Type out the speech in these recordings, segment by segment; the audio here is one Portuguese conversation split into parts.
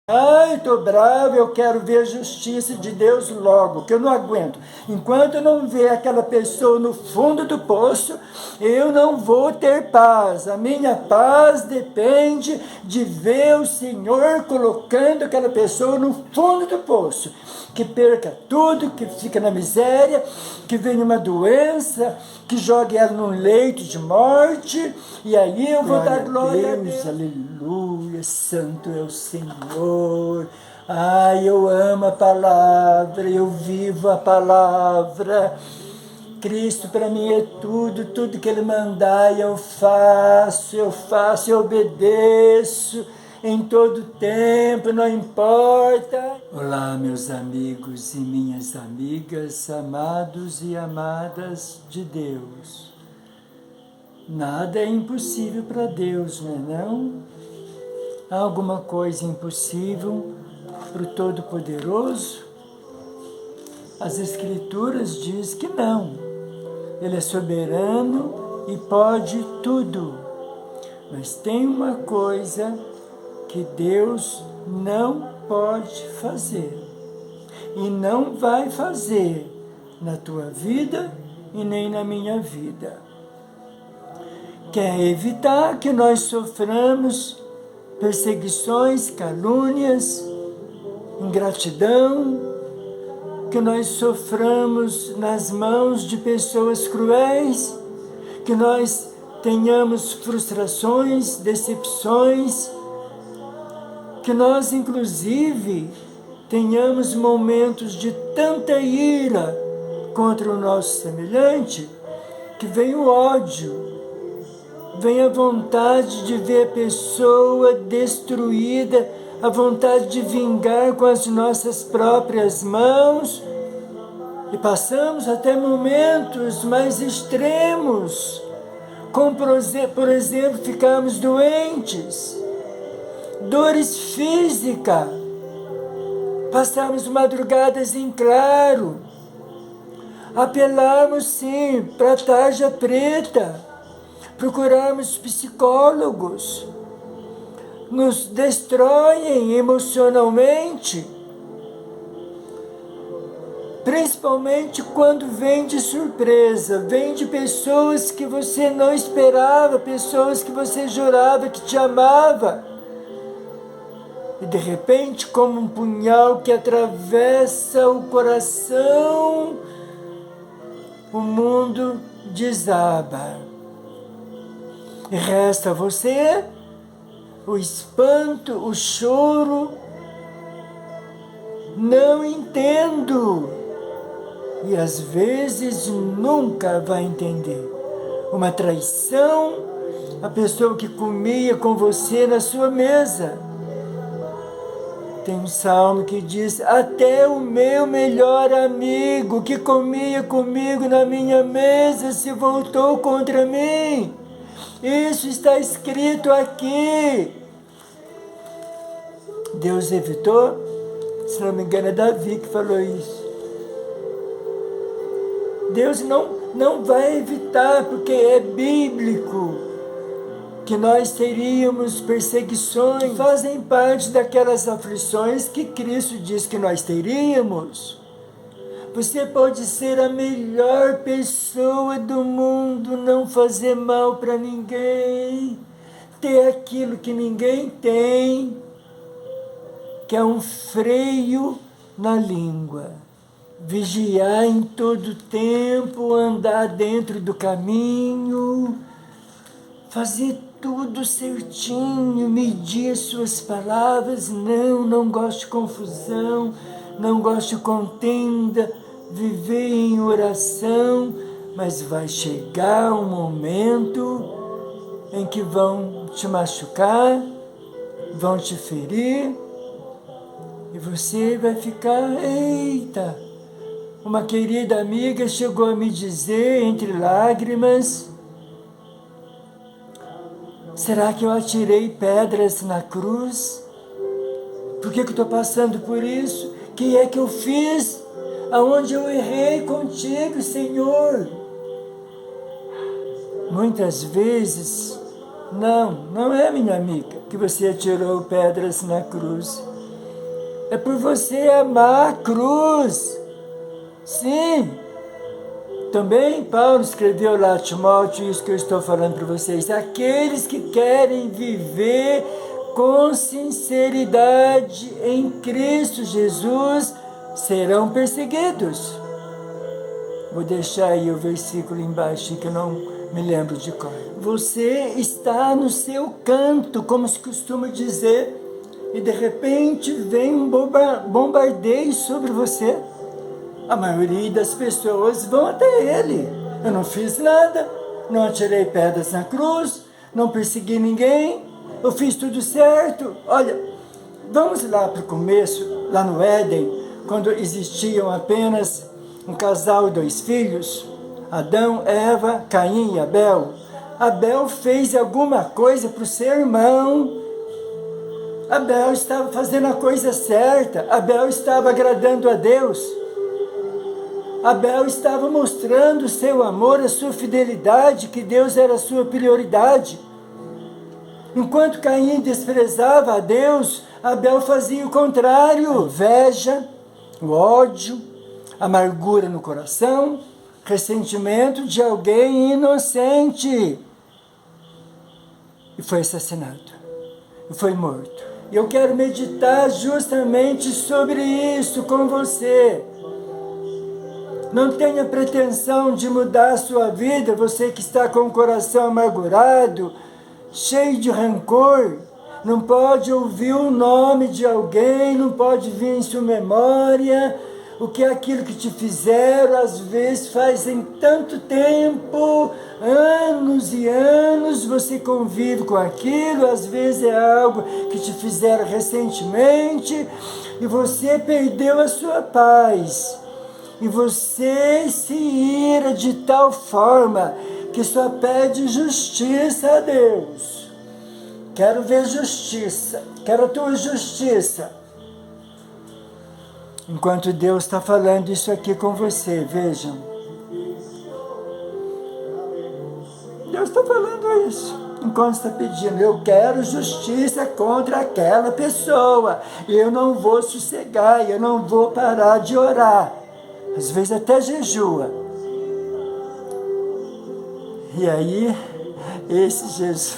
Ai, tô bravo, eu quero ver a justiça de Deus logo, que eu não aguento. Enquanto eu não ver aquela pessoa no fundo do poço, eu não vou ter paz. A minha paz depende de ver o Senhor colocando aquela pessoa no fundo do poço. Que perca tudo, que fica na miséria, que venha uma doença, que jogue ela num leito de morte, e aí eu vou dar glória a Deus. Aleluia, santo é o Senhor. Ai, eu amo a palavra, eu vivo a palavra. Cristo para mim é tudo, tudo que Ele mandar eu faço, eu obedeço em todo tempo, não importa. Olá, meus amigos e minhas amigas, amados e amadas de Deus. Nada é impossível para Deus, não é não? Há alguma coisa impossível para o Todo-Poderoso? As Escrituras dizem que não. Ele é soberano e pode tudo. Mas tem uma coisa que Deus não pode fazer. E não vai fazer na tua vida e nem na minha vida. Quer evitar que nós soframos perseguições, calúnias, ingratidão, que nós soframos nas mãos de pessoas cruéis, que nós tenhamos frustrações, decepções, que nós, inclusive, tenhamos momentos de tanta ira contra o nosso semelhante, que vem o ódio, vem a vontade de ver a pessoa destruída, a vontade de vingar com as nossas próprias mãos, e passamos até momentos mais extremos, como por exemplo, ficarmos doentes, dores físicas, passarmos madrugadas em claro, apelarmos sim para a tarja preta, procurarmos psicólogos, nos destroem emocionalmente, principalmente quando vem de surpresa, vem de pessoas que você não esperava, pessoas que você jurava que te amava, e de repente, como um punhal que atravessa o coração, o mundo desaba. E resta a você o espanto, o choro. Não entendo. E às vezes nunca vai entender. Uma traição, a pessoa que comia com você na sua mesa. Tem um salmo que diz: até o meu melhor amigo que comia comigo na minha mesa se voltou contra mim. Isso está escrito aqui. Deus evitou? Se não me engano é Davi que falou isso. Deus não vai evitar, porque é bíblico que nós teríamos perseguições que fazem parte daquelas aflições que Cristo diz que nós teríamos. Você pode ser a melhor pessoa do mundo, não fazer mal para ninguém, ter aquilo que ninguém tem, que é um freio na língua. Vigiar em todo tempo, andar dentro do caminho, fazer tudo certinho, medir as suas palavras. Não gosto de confusão, não gosto de contenda, viver em oração, mas vai chegar um momento em que vão te machucar, vão te ferir, e você vai ficar, eita! Uma querida amiga chegou a me dizer, entre lágrimas: será que eu atirei pedras na cruz? Por que eu estou passando por isso? O que é que eu fiz? Aonde eu errei contigo, Senhor? Muitas vezes, não é, minha amiga, que você atirou pedras na cruz. É por você amar a cruz. Sim. Também Paulo escreveu lá a Timóteo isso que eu estou falando para vocês. Aqueles que querem viver com sinceridade em Cristo Jesus serão perseguidos. Vou deixar aí o versículo embaixo que eu não me lembro de cor. Você está no seu canto, como se costuma dizer, e de repente vem um bombardeio sobre você. A maioria das pessoas vão até ele. Eu não fiz nada, não atirei pedras na cruz, não persegui ninguém, eu fiz tudo certo. Olha, vamos lá para o começo, lá no Éden, quando existiam apenas um casal e 2 filhos, Adão, Eva, Caim e Abel. Abel fez alguma coisa para o seu irmão. Abel estava fazendo a coisa certa, Abel estava agradando a Deus. Abel estava mostrando o seu amor, a sua fidelidade, que Deus era a sua prioridade. Enquanto Caim desprezava a Deus, Abel fazia o contrário. Inveja, o ódio, amargura no coração, ressentimento de alguém inocente. E foi assassinado. E foi morto. E eu quero meditar justamente sobre isso com você. Não tenha pretensão de mudar a sua vida, você que está com o coração amargurado, cheio de rancor, não pode ouvir o nome de alguém, não pode vir em sua memória o que é aquilo que te fizeram, às vezes fazem tanto tempo, anos e anos, você convive com aquilo, às vezes é algo que te fizeram recentemente, e você perdeu a sua paz. E você se ira de tal forma que só pede justiça a Deus. Quero ver justiça, quero a tua justiça. Enquanto Deus está falando isso aqui com você, vejam. Deus está falando isso. Enquanto está pedindo, eu quero justiça contra aquela pessoa. Eu não vou sossegar, eu não vou parar de orar. Às vezes até jejua. E aí, esse Jesus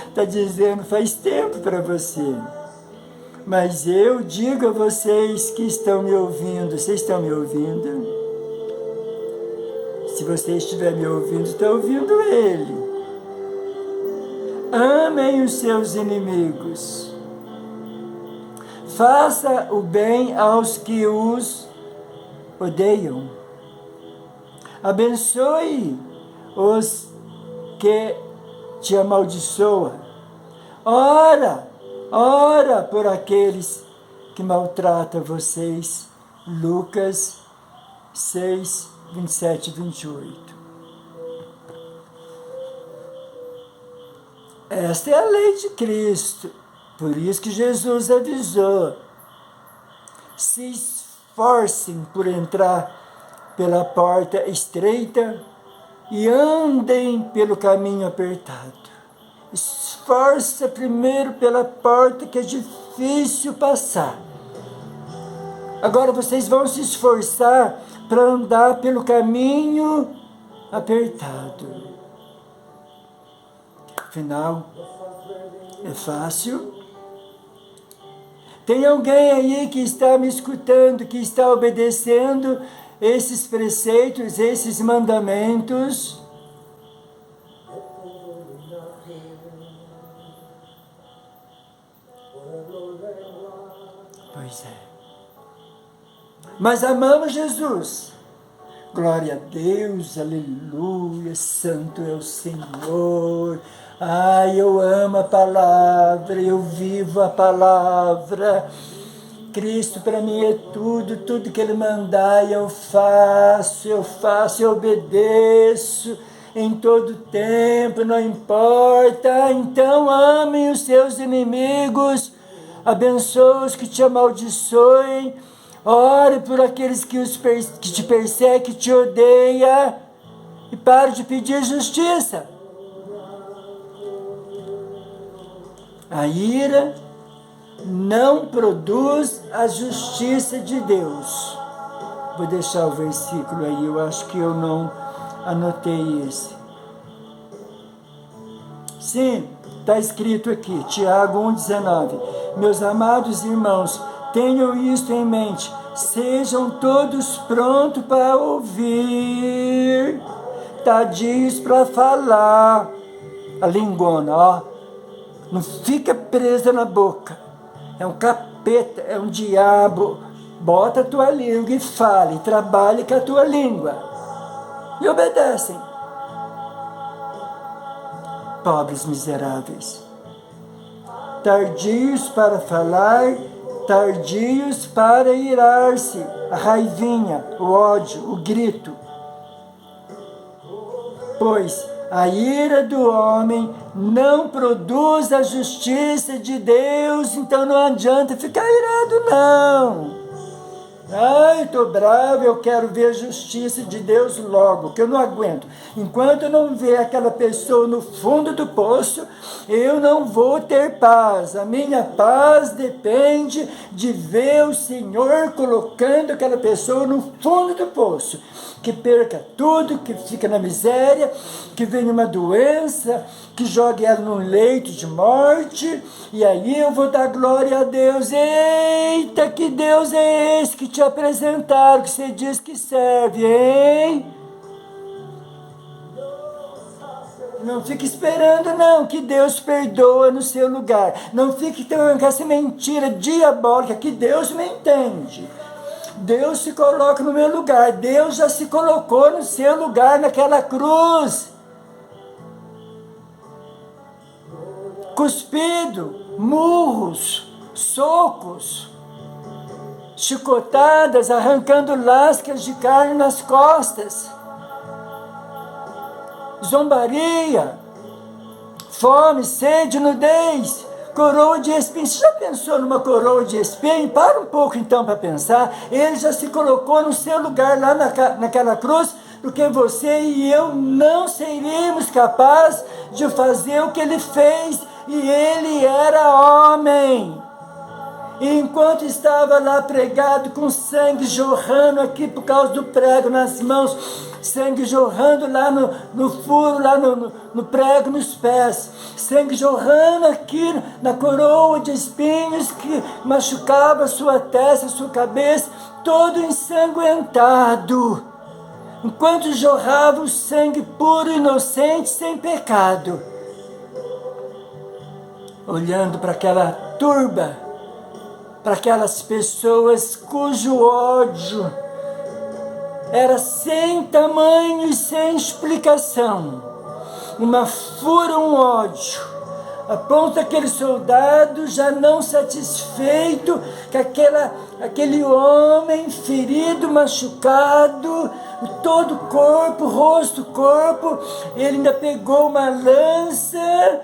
está dizendo, faz tempo para você. Mas eu digo a vocês que estão me ouvindo, vocês estão me ouvindo? Se você estiver me ouvindo, está ouvindo Ele. Amem os seus inimigos. Faça o bem aos que os odeiam. Abençoe os que te amaldiçoam. Ora por aqueles que maltratam vocês. Lucas 6, 27 e 28. Esta é a lei de Cristo. Por isso que Jesus avisou. Se esforcem por entrar pela porta estreita e andem pelo caminho apertado. Esforça primeiro pela porta que é difícil passar. Agora vocês vão se esforçar para andar pelo caminho apertado. Afinal, é fácil. Tem alguém aí que está me escutando, que está obedecendo esses preceitos, esses mandamentos? Pois é. Mas amamos Jesus. Glória a Deus, aleluia, santo é o Senhor. Ai, eu amo a palavra, eu vivo a palavra. Cristo para mim é tudo, tudo que Ele mandar eu faço, eu obedeço em todo tempo, não importa. Então amem os seus inimigos, abençoe os que te amaldiçoem, ore por aqueles que te perseguem, que te odeiam, e pare de pedir justiça. A ira não produz a justiça de Deus. Vou deixar o versículo aí, eu acho que eu não anotei esse. Sim, está escrito aqui, Tiago 1,19. Meus amados irmãos, tenham isto em mente, sejam todos prontos para ouvir, tardios para falar. A lingona, ó, não fica presa na boca, é um capeta, é um diabo. Bota a tua língua e fale, trabalhe com a tua língua. E obedecem. Pobres miseráveis. Tardios para falar, tardios para irar-se. A raivinha, o ódio, o grito. Pois a ira do homem não produz a justiça de Deus, então não adianta ficar irado, não. Ai, estou bravo, eu quero ver a justiça de Deus logo, que eu não aguento. Enquanto eu não ver aquela pessoa no fundo do poço, eu não vou ter paz. A minha paz depende de ver o Senhor colocando aquela pessoa no fundo do poço. Que perca tudo, que fica na miséria, que venha uma doença, que jogue ela num leito de morte, e aí eu vou dar glória a Deus. Eita, que Deus é esse que te apresentaram, que você diz que serve, hein? Não fique esperando, não, que Deus perdoa no seu lugar. Não fique com essa mentira diabólica, que Deus me entende. Deus se coloca no meu lugar. Deus já se colocou no seu lugar naquela cruz. Cuspido, murros, socos, chicotadas, arrancando lascas de carne nas costas, zombaria, fome, sede, nudez, coroa de espinho. Você já pensou numa coroa de espinho? Para um pouco então para pensar. Ele já se colocou no seu lugar lá naquela cruz, porque você e eu não seríamos capazes de fazer o que ele fez, e ele era homem. E enquanto estava lá pregado, com sangue jorrando aqui por causa do prego nas mãos, sangue jorrando lá no furo, lá no prego nos pés, sangue jorrando aqui na coroa de espinhos que machucava a sua testa, a sua cabeça, todo ensanguentado. Enquanto jorrava o sangue puro, inocente, sem pecado, olhando para aquela turba, para aquelas pessoas cujo ódio era sem tamanho e sem explicação, uma fúria, um ódio, a ponto daquele soldado já não satisfeito com aquele homem ferido, machucado, todo o corpo, rosto, corpo, ele ainda pegou uma lança,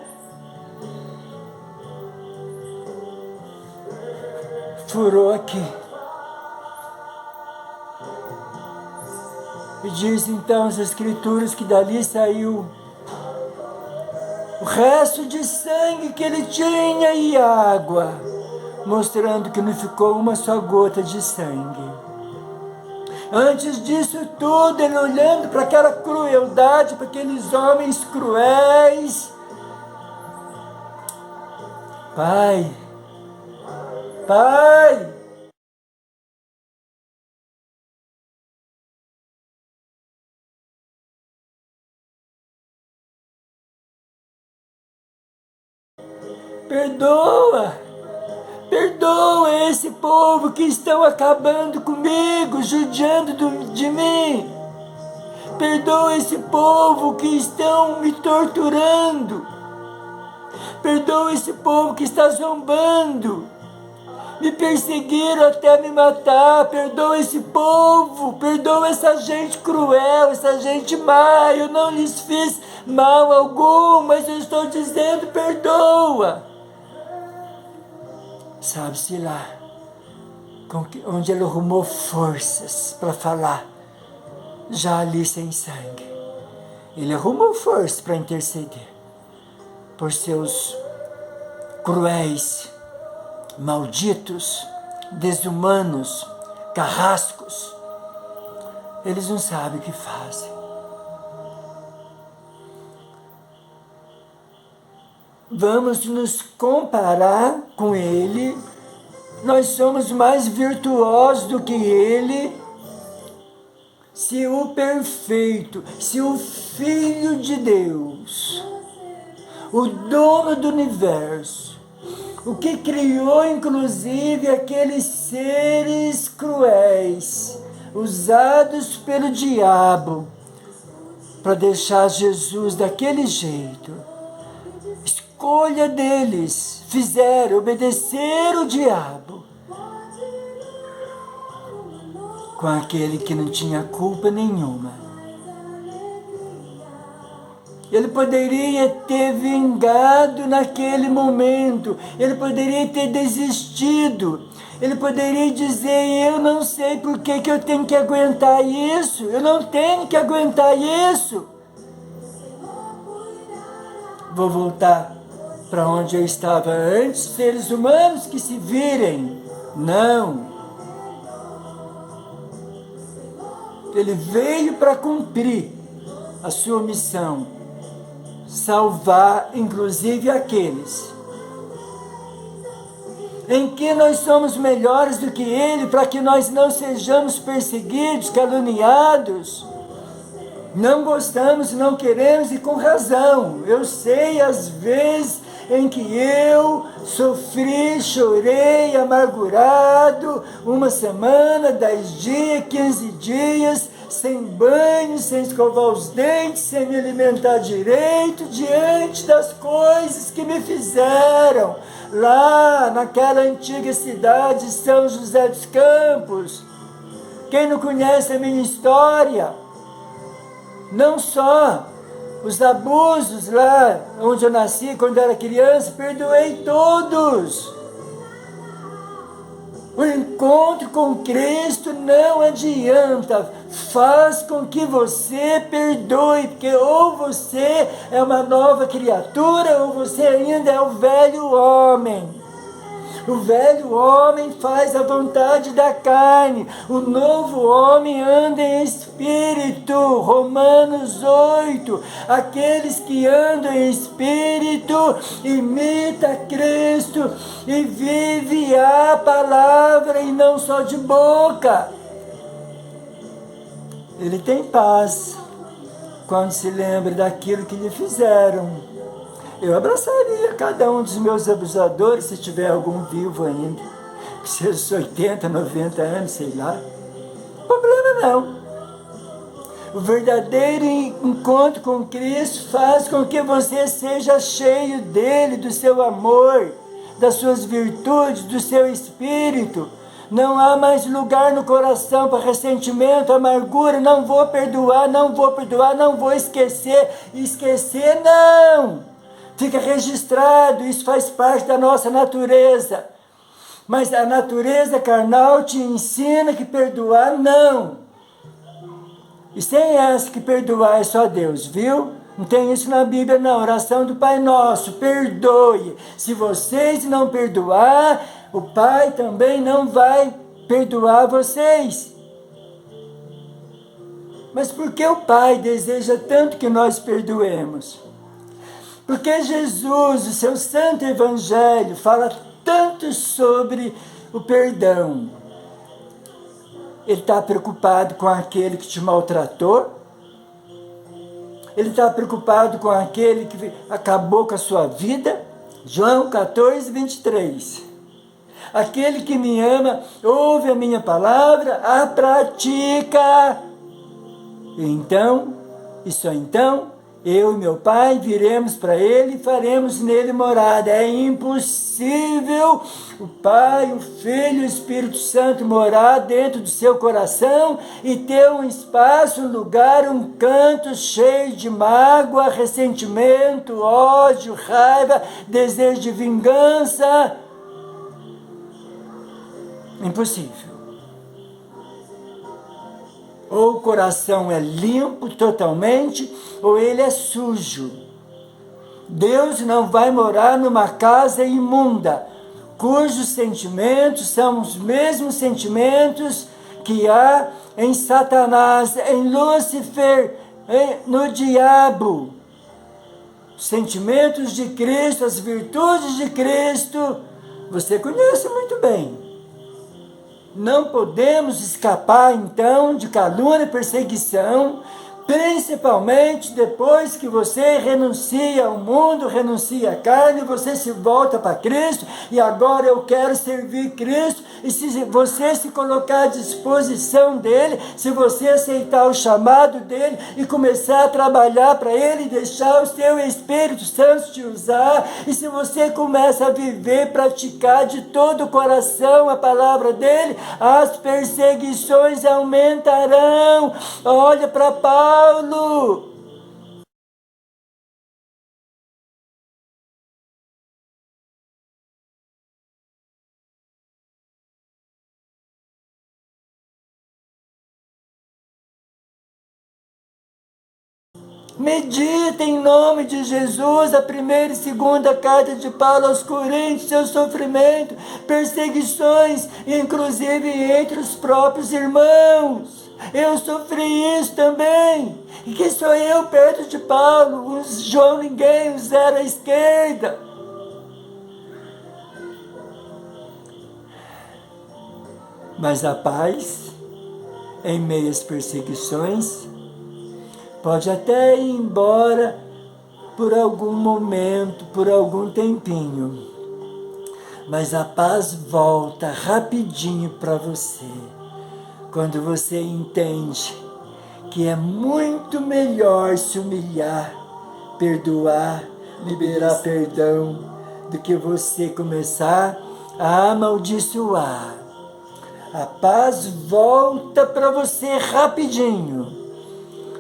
furou aqui. E diz então as Escrituras que dali saiu o resto de sangue que ele tinha e água, mostrando que não ficou uma só gota de sangue. Antes disso tudo, ele olhando para aquela crueldade, para aqueles homens cruéis. Pai, perdoa esse povo que estão acabando comigo, judiando de mim. Perdoa esse povo que estão me torturando. Perdoa esse povo que está zombando. Me perseguiram até me matar. Perdoa esse povo, perdoa essa gente cruel, essa gente má. Eu não lhes fiz mal algum, mas eu estou dizendo perdoa. Sabe-se lá onde ele arrumou forças para falar, já ali sem sangue. Ele arrumou forças para interceder por seus cruéis malditos, desumanos, carrascos. Eles não sabem o que fazem. Vamos nos comparar com ele. Nós somos mais virtuosos do que ele. Se o perfeito, se o Filho de Deus, o dono do universo, o que criou inclusive aqueles seres cruéis, usados pelo diabo, para deixar Jesus daquele jeito, escolha deles, fizeram obedecer o diabo, com aquele que não tinha culpa nenhuma. Ele poderia ter vingado naquele momento, ele poderia ter desistido, ele poderia dizer: eu não sei por que eu tenho que aguentar isso, eu não tenho que aguentar isso. Vou voltar para onde eu estava antes, seres humanos que se virem. Não. Ele veio para cumprir a sua missão, salvar inclusive aqueles em que nós somos melhores do que ele, para que nós não sejamos perseguidos, caluniados. Não gostamos, não queremos, e com razão. Eu sei as vezes em que eu sofri, chorei, amargurado, 1 semana, 10 dias, 15 dias, sem banho, sem escovar os dentes, sem me alimentar direito, diante das coisas que me fizeram lá naquela antiga cidade, São José dos Campos. Quem não conhece a minha história, não só os abusos lá onde eu nasci, quando eu era criança, perdoei todos. O encontro com Cristo não adianta, faz com que você perdoe, porque ou você é uma nova criatura, ou você ainda é o velho homem. O velho homem faz a vontade da carne, o novo homem anda em espírito. Romanos 8, aqueles que andam em espírito imita Cristo e vive a palavra e não só de boca. Ele tem paz quando se lembra daquilo que lhe fizeram. Eu abraçaria cada um dos meus abusadores, se tiver algum vivo ainda, que seja 80, 90 anos, sei lá. Problema não. O verdadeiro encontro com Cristo faz com que você seja cheio dele, do seu amor, das suas virtudes, do seu espírito. Não há mais lugar no coração para ressentimento, amargura. Não vou perdoar, não vou perdoar, não vou esquecer. Esquecer não. Fica registrado, isso faz parte da nossa natureza. Mas a natureza carnal te ensina que perdoar não. E sem essa que perdoar é só Deus, viu? Não tem isso na Bíblia não. Oração do Pai Nosso, perdoe. Se vocês não perdoar, o Pai também não vai perdoar vocês. Mas por que o Pai deseja tanto que nós perdoemos? Porque Jesus, o seu santo evangelho, fala tanto sobre o perdão. Ele está preocupado com aquele que te maltratou. Ele está preocupado com aquele que acabou com a sua vida. João 14, 23. Aquele que me ama, ouve a minha palavra, a pratica. Então, e só então, eu e meu Pai viremos para Ele e faremos nele morada. É impossível o Pai, o Filho e o Espírito Santo morar dentro do seu coração e ter um espaço, um lugar, um canto cheio de mágoa, ressentimento, ódio, raiva, desejo de vingança. Impossível. Ou o coração é limpo totalmente, ou ele é sujo. Deus não vai morar numa casa imunda, cujos sentimentos são os mesmos sentimentos que há em Satanás, em Lúcifer, no diabo. Os sentimentos de Cristo, as virtudes de Cristo, você conhece muito bem. Não podemos escapar, então, de calúnia e perseguição, principalmente depois que você renuncia ao mundo, renuncia à carne, você se volta para Cristo, e agora eu quero servir Cristo, e se você se colocar à disposição dele, se você aceitar o chamado dele, e começar a trabalhar para ele, deixar o seu Espírito Santo te usar, e se você começa a viver, praticar de todo o coração a palavra dele, as perseguições aumentarão. Olha para Paulo. Medita em nome de Jesus, a primeira e segunda carta de Paulo aos Coríntios, seu sofrimento, perseguições, inclusive entre os próprios irmãos. Eu sofri isso também. E quem sou eu perto de Paulo? Um João ninguém, um zero à esquerda. Mas a paz, em meio às perseguições, pode até ir embora por algum momento, por algum tempinho. Mas a paz volta rapidinho para você. Quando você entende que é muito melhor se humilhar, perdoar, liberar perdão, do que você começar a amaldiçoar. A paz volta para você rapidinho.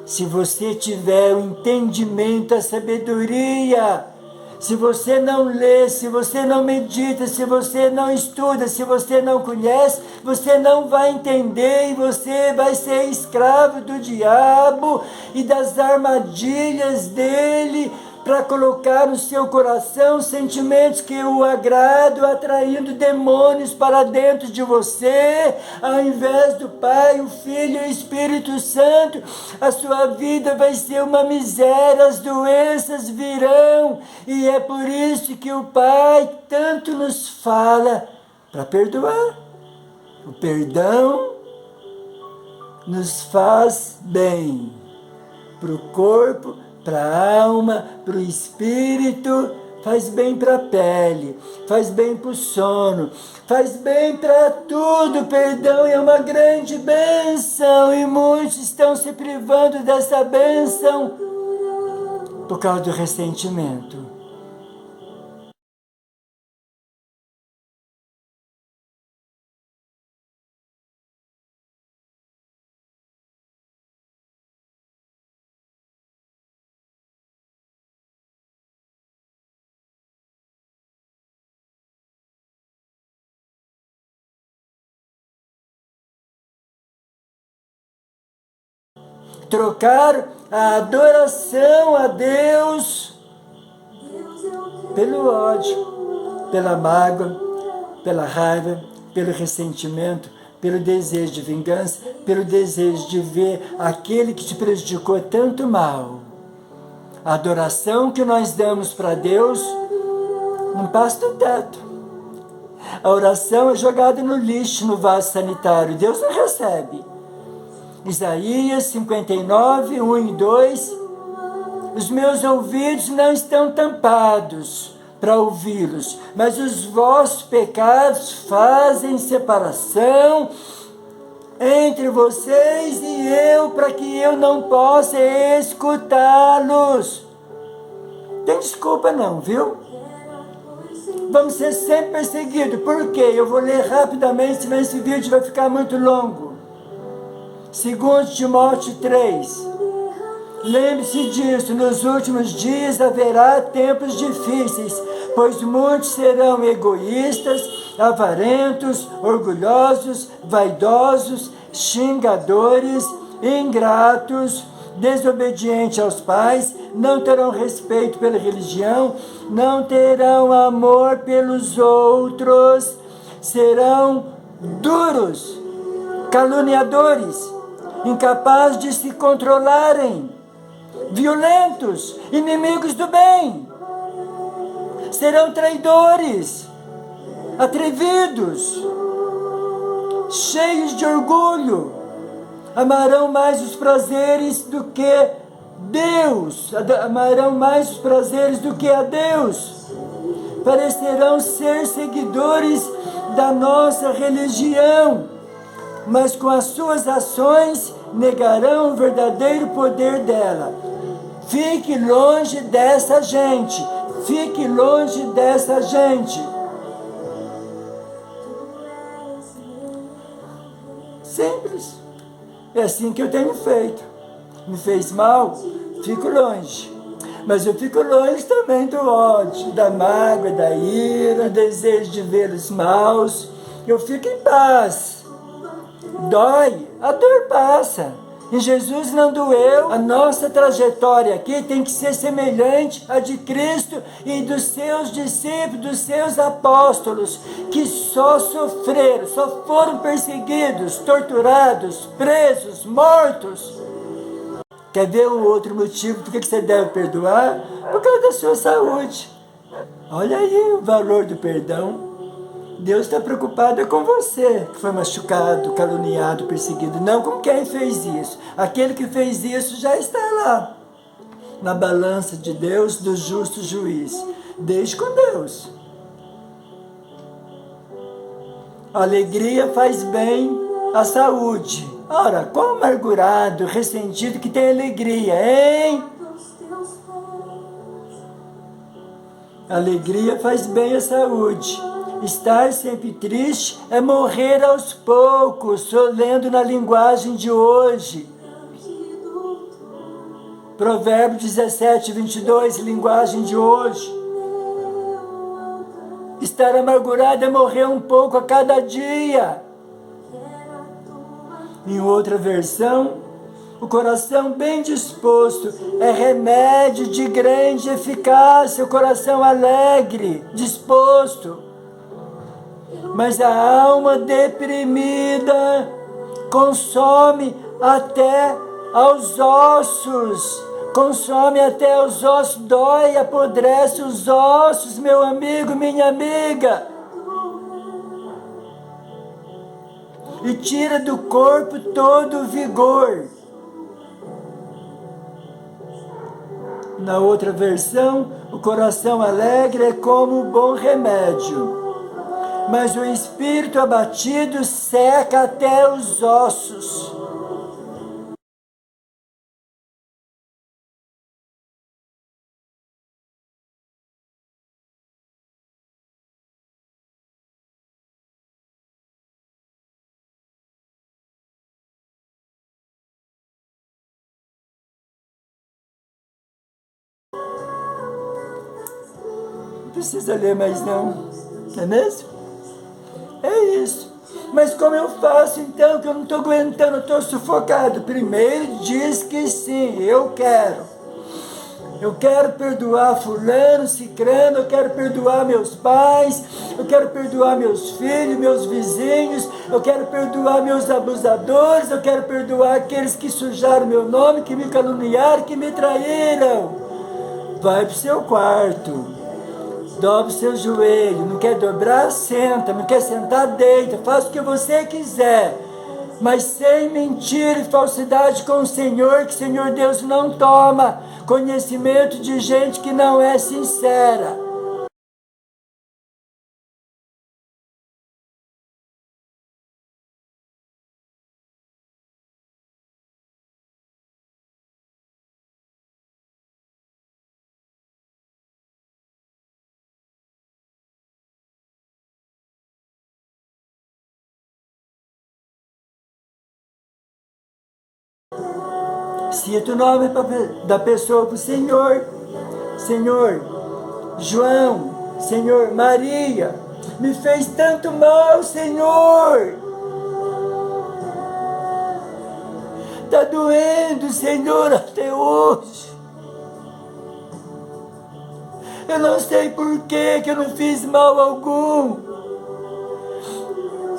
Se você tiver o entendimento, a sabedoria, se você não lê, se você não medita, se você não estuda, se você não conhece, você não vai entender e você vai ser escravo do diabo e das armadilhas dele para colocar no seu coração sentimentos que o agradam, atraindo demônios para dentro de você, ao invés do Pai, o Filho e o Espírito Santo. A sua vida vai ser uma miséria, as doenças virão, e é por isso que o Pai tanto nos fala para perdoar. O perdão nos faz bem para o corpo, para a alma, para o espírito, faz bem para a pele, faz bem para o sono, faz bem para tudo. Perdão é uma grande bênção e muitos estão se privando dessa bênção por causa do ressentimento. Trocar a adoração a Deus pelo ódio, pela mágoa, pela raiva, pelo ressentimento, pelo desejo de vingança, pelo desejo de ver aquele que te prejudicou tanto mal. A adoração que nós damos para Deus não passa do teto. A oração é jogada no lixo, no vaso sanitário. Deus não recebe. Isaías 59, 1 e 2. Os meus ouvidos não estão tampados para ouvi-los, mas os vossos pecados fazem separação entre vocês e eu, para que eu não possa escutá-los. Tem desculpa não, viu? Vamos ser sempre perseguidos. Por quê? Eu vou ler rapidamente, senão esse vídeo vai ficar muito longo. 2 Timóteo 3. Lembre-se disso, nos últimos dias haverá tempos difíceis, pois muitos serão egoístas, avarentos, orgulhosos, vaidosos, xingadores, ingratos, desobedientes aos pais, não terão respeito pela religião, não terão amor pelos outros, serão duros, caluniadores, incapazes de se controlarem, violentos, inimigos do bem, serão traidores, atrevidos, cheios de orgulho, amarão mais os prazeres do que Deus, amarão mais os prazeres do que a Deus, parecerão ser seguidores da nossa religião, mas com as suas ações negarão o verdadeiro poder dela. Fique longe dessa gente, fique longe dessa gente. Simples. É assim que eu tenho feito. Me fez mal, fico longe. Mas eu fico longe também do ódio, da mágoa, da ira, do desejo de vê-los maus. Eu fico em paz. Dói, a dor passa. Em Jesus não doeu. A nossa trajetória aqui tem que ser semelhante à de Cristo e dos seus discípulos, dos seus apóstolos, que só sofreram, só foram perseguidos, torturados, presos, mortos. Quer ver um outro motivo por que você deve perdoar? Por causa da sua saúde. Olha aí o valor do perdão. Deus está preocupado com você, que foi machucado, caluniado, perseguido. Não com quem fez isso. Aquele que fez isso já está lá, na balança de Deus, do justo juiz. Deixe com Deus. A alegria faz bem à saúde. Ora, qual amargurado, ressentido que tem alegria, hein? A alegria faz bem à saúde. Estar sempre triste é morrer aos poucos, estou lendo na linguagem de hoje. Provérbios 17, 22, linguagem de hoje. Estar amargurado é morrer um pouco a cada dia. Em outra versão, o coração bem disposto é remédio de grande eficácia, o coração alegre, disposto. Mas a alma deprimida consome até aos ossos, dói, apodrece os ossos, meu amigo, minha amiga, e tira do corpo todo o vigor. Na outra versão, o coração alegre é como um bom remédio, mas o espírito abatido seca até os ossos. Não precisa ler mais não, não é mesmo? É isso. Mas como eu faço então, que eu não estou aguentando, eu estou sufocado? Primeiro diz que sim, eu quero. Eu quero perdoar fulano, cicrano, eu quero perdoar meus pais, eu quero perdoar meus filhos, meus vizinhos, eu quero perdoar meus abusadores, eu quero perdoar aqueles que sujaram meu nome, que me caluniaram, que me traíram. Vai para o seu quarto. Dobre seu joelho, não quer dobrar, senta, não quer sentar, deita, faz o que você quiser, mas sem mentira e falsidade com o Senhor, que o Senhor Deus não toma conhecimento de gente que não é sincera. Cita o nome da pessoa para o Senhor. Senhor João, Senhor Maria, me fez tanto mal, Senhor. está doendo, Senhor, até hoje. Eu não sei por que eu não fiz mal algum.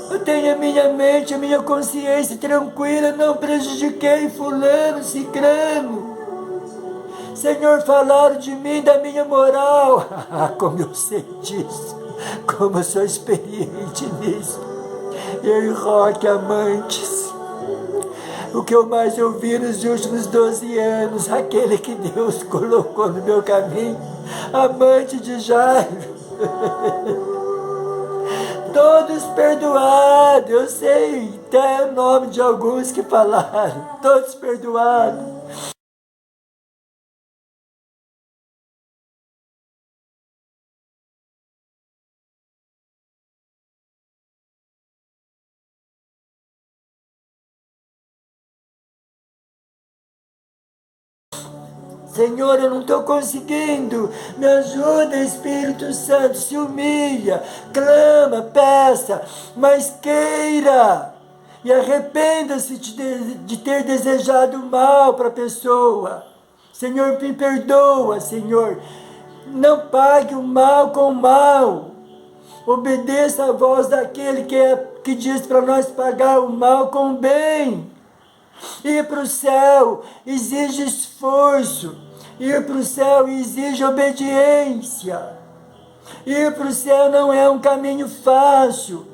Eu tenho a minha mente, a minha consciência tranquila, não prejudiquei fulano, cicrano. Senhor, falaram de mim, da minha moral. Como eu sei disso, como eu sou experiente nisso. Eu e Roque, amantes. O que eu mais ouvi nos últimos 12 anos, aquele que Deus colocou no meu caminho, amante de Jairo. Todos perdoados, eu sei, até o nome de alguns que falaram, todos perdoados. Senhor, eu não estou conseguindo, me ajuda, Espírito Santo, se humilha, clama, peça, mas queira, e arrependa-se de ter desejado mal para a pessoa. Senhor, me perdoa, Senhor, não pague o mal com o mal, obedeça a voz daquele que diz para nós pagar o mal com o bem. Ir para o céu exige esforço. Ir para o céu exige obediência. Ir para o céu não é um caminho fácil.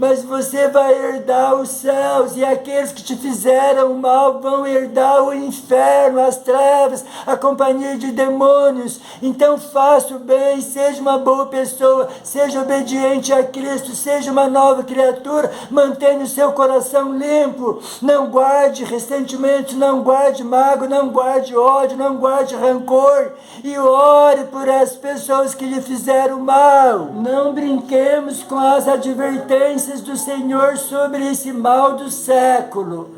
Mas você vai herdar os céus, e aqueles que te fizeram mal vão herdar o inferno, as trevas, a companhia de demônios. Então faça o bem, seja uma boa pessoa, seja obediente a Cristo, seja uma nova criatura, mantenha o seu coração limpo, não guarde ressentimentos, não guarde mágoa, não guarde ódio, não guarde rancor, e ore por as pessoas que lhe fizeram mal. Não brinquemos com as advertências do Senhor sobre esse mal do século.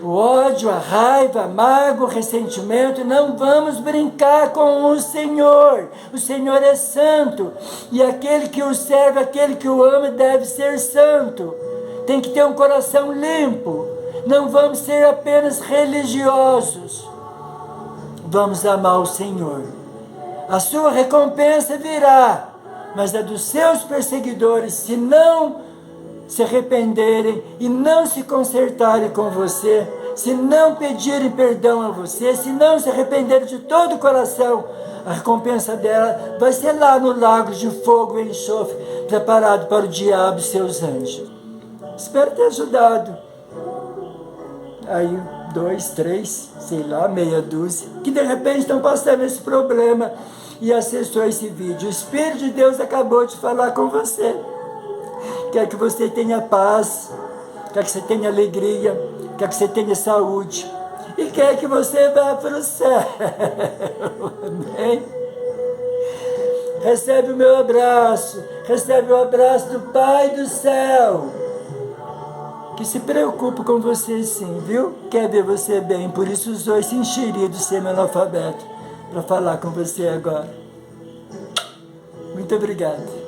O ódio, a raiva, a mágoa, o ressentimento, não vamos brincar com o Senhor. O Senhor é santo, e aquele que o serve, aquele que o ama, deve ser santo. Tem que ter um coração limpo. Não vamos ser apenas religiosos. Vamos amar o Senhor. A sua recompensa virá, mas a dos seus perseguidores, se não se arrependerem e não se consertarem com você, se não pedirem perdão a você, se não se arrependerem de todo o coração, a recompensa dela vai ser lá no lago de fogo e enxofre, preparado para o diabo e seus anjos. Espero ter ajudado. Aí, 2, 3, sei lá, meia dúzia, que de repente estão passando esse problema e acessou esse vídeo. O Espírito de Deus acabou de falar com você. Quer que você tenha paz, quer que você tenha alegria, quer que você tenha saúde, e quer que você vá para o céu. Amém? Recebe o meu abraço, recebe o abraço do Pai do céu, que se preocupa com você sim, viu? Quer ver você bem, por isso usou esse enxerido semi-analfabeto para falar com você agora. Muito obrigado.